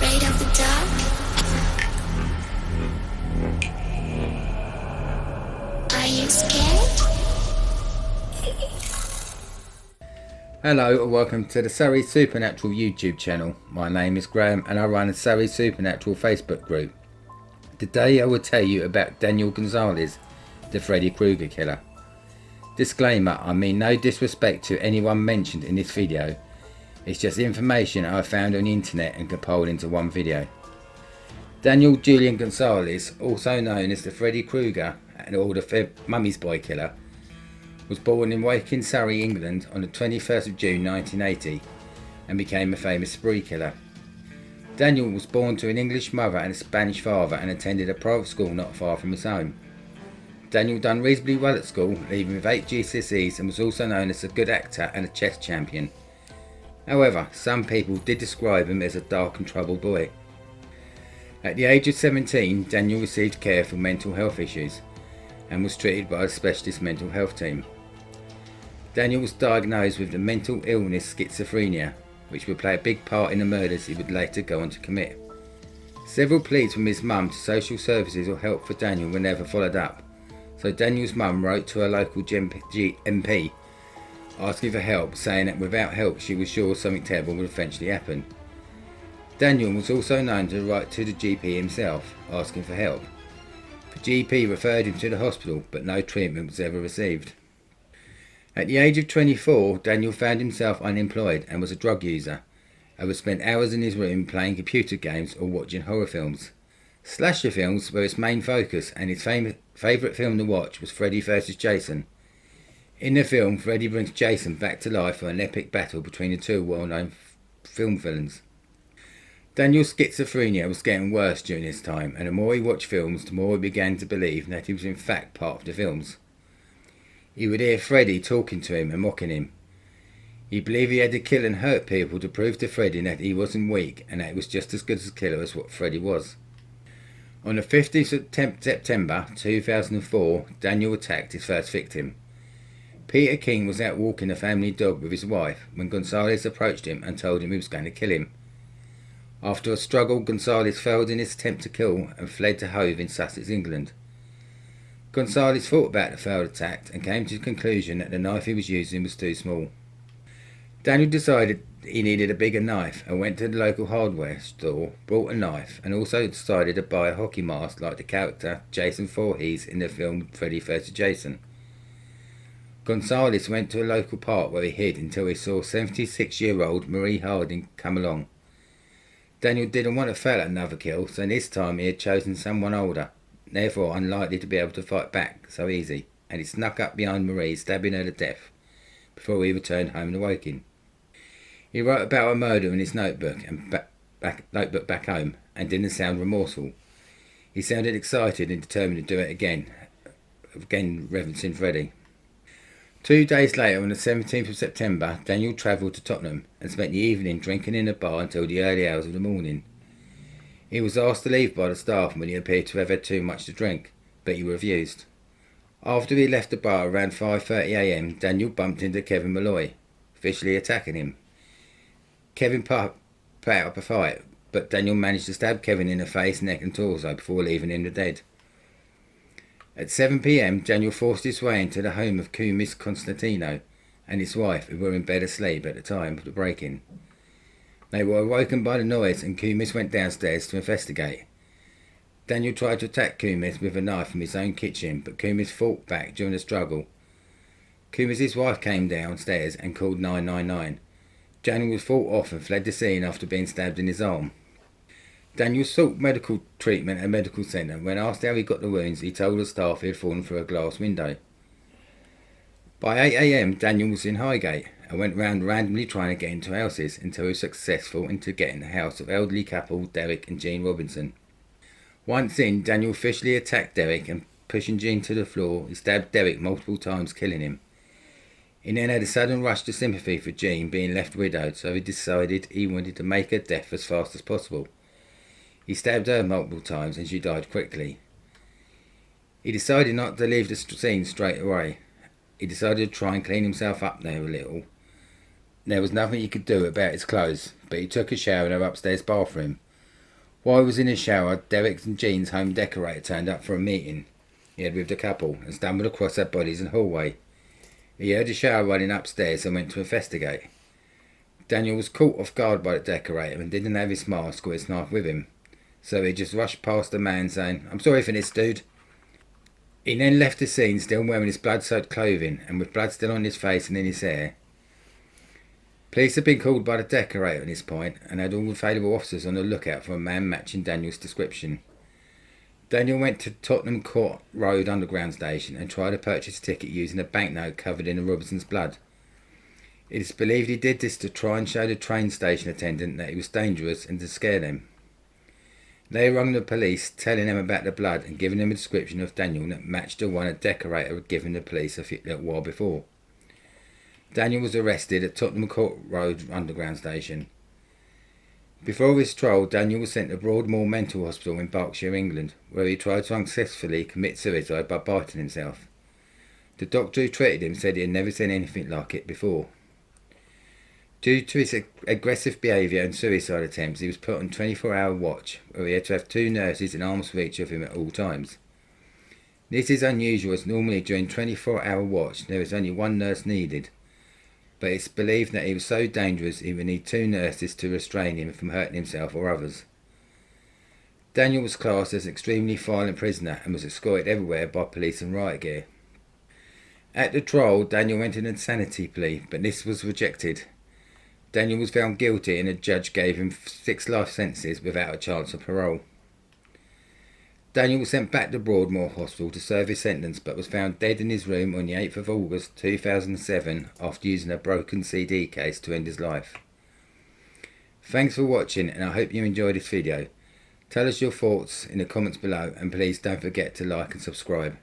afraid of the dark? Are you scared? Hello and welcome to the Surrey Supernatural YouTube channel. My name is Graham and I run a Surrey Supernatural Facebook group. Today I will tell you about Daniel Gonzalez, the Freddy Kruger killer. Disclaimer, I mean no disrespect to anyone mentioned in this video. It's just information I found on the internet and compiled into one video. Daniel Julian Gonzalez, also known as the Freddy Kruger or the Mummy's Boy Killer, was born in Woking, Surrey, England on the 21st of June 1980 and became a famous spree killer. Daniel was born to an English mother and a Spanish father and attended a private school not far from his home. Daniel done reasonably well at school, leaving with 8 GCSEs, and was also known as a good actor and a chess champion. However, some people did describe him as a dark and troubled boy. At the age of 17, Daniel received care for mental health issues and was treated by a specialist mental health team. Daniel was diagnosed with the mental illness schizophrenia, which would play a big part in the murders he would later go on to commit. Several pleas from his mum to social services or help for Daniel were never followed up, so Daniel's mum wrote to her local MP asking for help, saying that without help she was sure something terrible would eventually happen. Daniel was also known to write to the GP himself, asking for help. The GP referred him to the hospital, but no treatment was ever received. At the age of 24, Daniel found himself unemployed and was a drug user, and would spend hours in his room playing computer games or watching horror films. Slasher films were his main focus, and his favourite film to watch was Freddy vs. Jason. In the film, Freddy brings Jason back to life for an epic battle between the two well-known film villains. Daniel's schizophrenia was getting worse during this time, and the more he watched films, the more he began to believe that he was in fact part of the films. He would hear Freddy talking to him and mocking him. He believed he had to kill and hurt people to prove to Freddy that he wasn't weak and that he was just as good as a killer as what Freddy was. On the 15th of September 2004, Daniel attacked his first victim. Peter King was out walking the family dog with his wife when Gonzalez approached him and told him he was going to kill him. After a struggle, Gonzalez failed in his attempt to kill and fled to Hove in Sussex, England. Gonzalez thought about the failed attack and came to the conclusion that the knife he was using was too small. Daniel decided he needed a bigger knife and went to the local hardware store, bought a knife, and also decided to buy a hockey mask like the character Jason Voorhees in the film Freddy vs. Jason. Gonzalez went to a local park where he hid until he saw 76-year-old Marie Harding come along. Daniel didn't want to fail at another kill, so this time he had chosen someone older, therefore unlikely to be able to fight back so easy, and he snuck up behind Marie, stabbing her to death before he returned home to Woking. He wrote about a murder in his notebook back home and didn't sound remorseful. He sounded excited and determined to do it again referencing Freddy. 2 days later, on the 17th of September, Daniel travelled to Tottenham and spent the evening drinking in a bar until the early hours of the morning. He was asked to leave by the staff when he appeared to have had too much to drink, but he refused. After he left the bar around 5:30 AM, Daniel bumped into Kevin Malloy, viciously attacking him. Kevin put up a fight, but Daniel managed to stab Kevin in the face, neck and torso before leaving him for dead. At 7 PM, Daniel forced his way into the home of Kumis Constantino and his wife, who were in bed asleep at the time of the break-in. They were awoken by the noise and Kumis went downstairs to investigate. Daniel tried to attack Kumis with a knife from his own kitchen, but Kumis fought back during the struggle. Kumis' wife came downstairs and called 999. Daniel was fought off and fled the scene after being stabbed in his arm. Daniel sought medical treatment at a medical centre. When asked how he got the wounds, he told the staff he had fallen through a glass window. By 8 AM, Daniel was in Highgate and went round randomly trying to get into houses until he was successful into getting the house of elderly couple Derek and Jean Robinson. Once in, Daniel officially attacked Derek and pushing Jean to the floor, he stabbed Derek multiple times, killing him. He then had a sudden rush to sympathy for Jean being left widowed, so he decided he wanted to make her death as fast as possible. He stabbed her multiple times and she died quickly. He decided not to leave the scene straight away. He decided to try and clean himself up there a little. There was nothing he could do about his clothes, but he took a shower in her upstairs bathroom. While he was in his shower, Derek and Jean's home decorator turned up for a meeting he had with the couple and stumbled across their bodies in the hallway. He heard the shower running upstairs and went to investigate. Daniel was caught off guard by the decorator and didn't have his mask or his knife with him, so he just rushed past the man saying, "I'm sorry for this, dude." He then left the scene still wearing his blood-soaked clothing and with blood still on his face and in his hair. Police had been called by the decorator at this point and had all available officers on the lookout for a man matching Daniel's description. Daniel went to Tottenham Court Road Underground Station and tried to purchase a ticket using a banknote covered in the Robinson's blood. It is believed he did this to try and show the train station attendant that he was dangerous and to scare them. They rang the police, telling them about the blood and giving them a description of Daniel that matched the one a decorator had given the police a little while before. Daniel was arrested at Tottenham Court Road Underground Station. Before his trial, Daniel was sent to Broadmoor Mental Hospital in Berkshire, England, where he tried to unsuccessfully commit suicide by biting himself. The doctor who treated him said he had never seen anything like it before. Due to his aggressive behaviour and suicide attempts, he was put on 24-hour watch, where he had to have 2 nurses in arm's reach of him at all times. This is unusual, as normally during 24-hour watch there is only 1 nurse needed, but it's believed that he was so dangerous he would need 2 nurses to restrain him from hurting himself or others. Daniel was classed as an extremely violent prisoner and was escorted everywhere by police and riot gear. At the trial, Daniel went an insanity plea, but this was rejected. Daniel was found guilty and a judge gave him 6 life sentences without a chance of parole. Daniel was sent back to Broadmoor Hospital to serve his sentence, but was found dead in his room on the 8th of August 2007 after using a broken CD case to end his life. Thanks for watching, and I hope you enjoyed this video. Tell us your thoughts in the comments below, and please don't forget to like and subscribe.